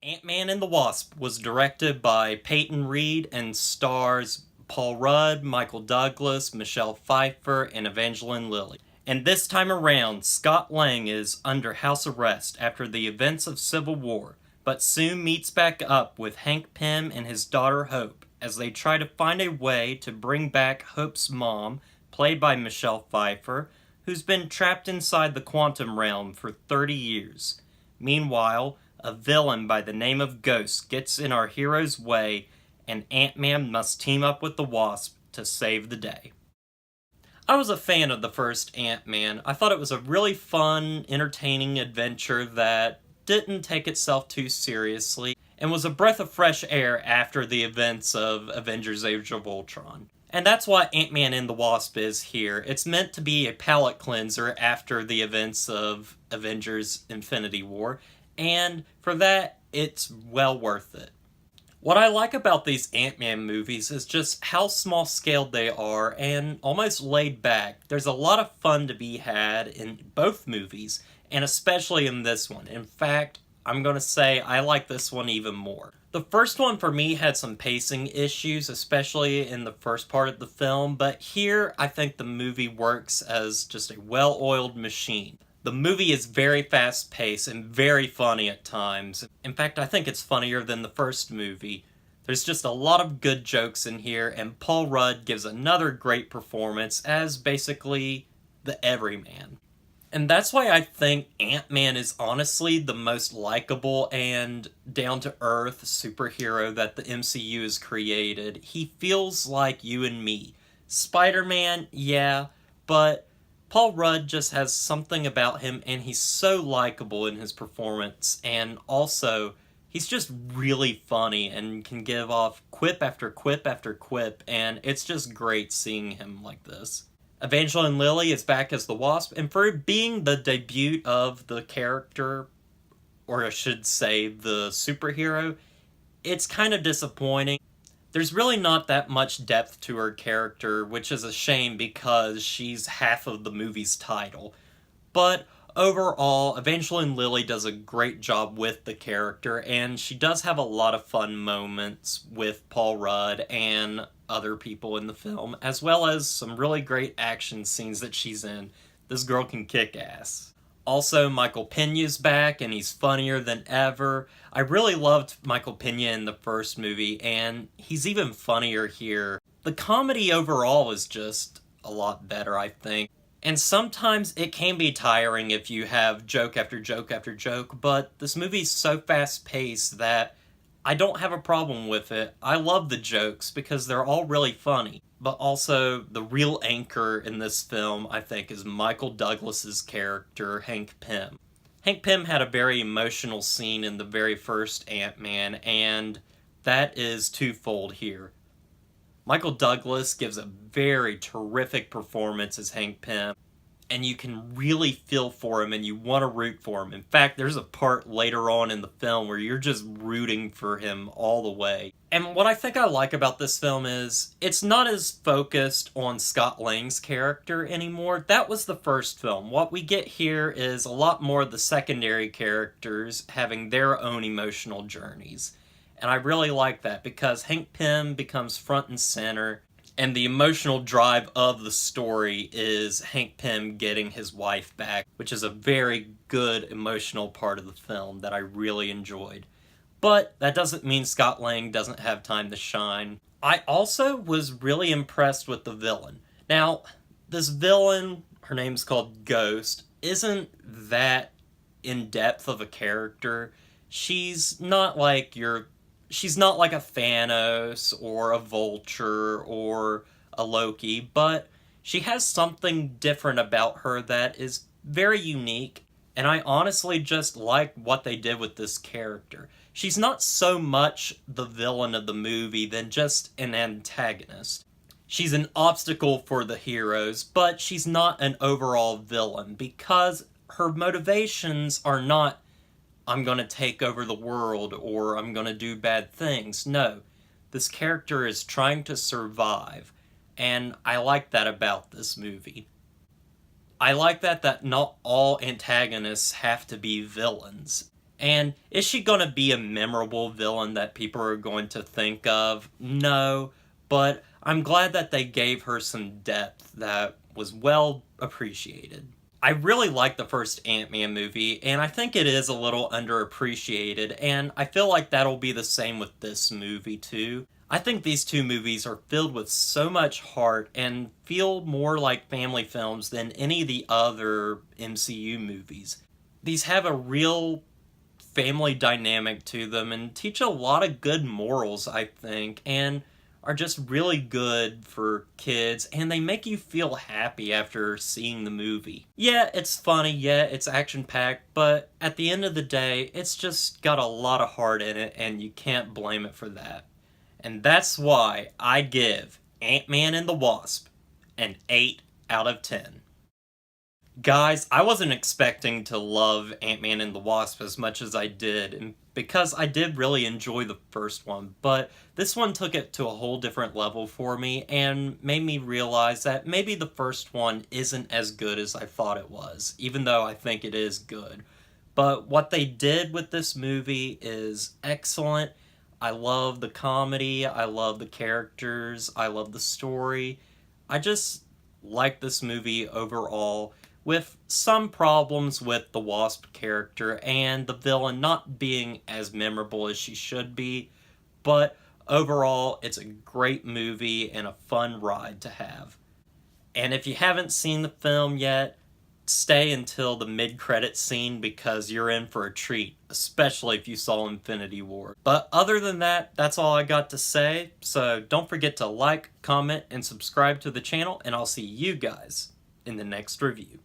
Ant-Man and the Wasp was directed by Peyton Reed and stars Paul Rudd, Michael Douglas, Michelle Pfeiffer, and Evangeline Lilly. And this time around, Scott Lang is under house arrest after the events of Civil War, but soon meets back up with Hank Pym and his daughter Hope as they try to find a way to bring back Hope's mom, played by Michelle Pfeiffer, who's been trapped inside the quantum realm for 30 years. Meanwhile, a villain by the name of Ghost gets in our hero's way, and Ant-Man must team up with the Wasp to save the day. I was a fan of the first Ant-Man. I thought it was a really fun, entertaining adventure that didn't take itself too seriously, and was a breath of fresh air after the events of Avengers Age of Ultron. And that's what Ant-Man and the Wasp is here. It's meant to be a palate cleanser after the events of Avengers Infinity War, and for that, it's well worth it. What I like about these Ant-Man movies is just how small-scaled they are and almost laid back. There's a lot of fun to be had in both movies, and especially in this one. In fact, I'm going to say I like this one even more. The first one for me had some pacing issues, especially in the first part of the film, but here I think the movie works as just a well-oiled machine. The movie is very fast-paced and very funny at times. In fact, I think it's funnier than the first movie. There's just a lot of good jokes in here, and Paul Rudd gives another great performance as basically the everyman. And that's why I think Ant-Man is honestly the most likable and down-to-earth superhero that the MCU has created. He feels like you and me. Spider-Man, yeah, but Paul Rudd just has something about him, and he's so likable in his performance, and also, he's just really funny and can give off quip after quip after quip, and it's just great seeing him like this. Evangeline Lilly is back as the Wasp, and for being the debut of the character, or I should say the superhero, it's kind of disappointing. There's really not that much depth to her character, which is a shame because she's half of the movie's title. But overall, Evangeline Lilly does a great job with the character, and she does have a lot of fun moments with Paul Rudd and other people in the film, as well as some really great action scenes that she's in. This girl can kick ass. Also, Michael Peña's back, and he's funnier than ever. I really loved Michael Peña in the first movie, and he's even funnier here. The comedy overall is just a lot better, I think. And sometimes it can be tiring if you have joke after joke after joke, but this movie's so fast-paced that I don't have a problem with it. I love the jokes because they're all really funny. But also, the real anchor in this film, I think, is Michael Douglas's character, Hank Pym. Hank Pym had a very emotional scene in the very first Ant-Man, and that is twofold here. Michael Douglas gives a very terrific performance as Hank Pym, and you can really feel for him and you want to root for him. In fact, there's a part later on in the film where you're just rooting for him all the way. And what I think I like about this film is it's not as focused on Scott Lang's character anymore. That was the first film. What we get here is a lot more of the secondary characters having their own emotional journeys. And I really like that because Hank Pym becomes front and center, and the emotional drive of the story is Hank Pym getting his wife back, which is a very good emotional part of the film that I really enjoyed. But that doesn't mean Scott Lang doesn't have time to shine. I also was really impressed with the villain. Now, this villain, her name's called Ghost, isn't that in-depth of a character. She's not like a Thanos or a Vulture or a Loki, but she has something different about her that is very unique, and I honestly just like what they did with this character. She's not so much the villain of the movie than just an antagonist. She's an obstacle for the heroes, but she's not an overall villain because her motivations are not I'm going to take over the world, or I'm going to do bad things. No, this character is trying to survive, and I like that about this movie. I like that not all antagonists have to be villains. And is she going to be a memorable villain that people are going to think of? No, but I'm glad that they gave her some depth that was well appreciated. I really like the first Ant-Man movie, and I think it is a little underappreciated, and I feel like that'll be the same with this movie too. I think these two movies are filled with so much heart and feel more like family films than any of the other MCU movies. These have a real family dynamic to them and teach a lot of good morals, I think, and are just really good for kids, and they make you feel happy after seeing the movie. Yeah, it's funny, yeah, it's action-packed, but at the end of the day, it's just got a lot of heart in it, and you can't blame it for that. And that's why I give Ant-Man and the Wasp an 8 out of 10. Guys, I wasn't expecting to love Ant-Man and the Wasp as much as I did, and because I did really enjoy the first one, but this one took it to a whole different level for me and made me realize that maybe the first one isn't as good as I thought it was, even though I think it is good. But what they did with this movie is excellent. I love the comedy, I love the characters, I love the story. I just like this movie overall, with some problems with the Wasp character and the villain not being as memorable as she should be, but overall, it's a great movie and a fun ride to have. And if you haven't seen the film yet, stay until the mid-credits scene because you're in for a treat, especially if you saw Infinity War. But other than that, that's all I got to say, so don't forget to like, comment, and subscribe to the channel, and I'll see you guys in the next review.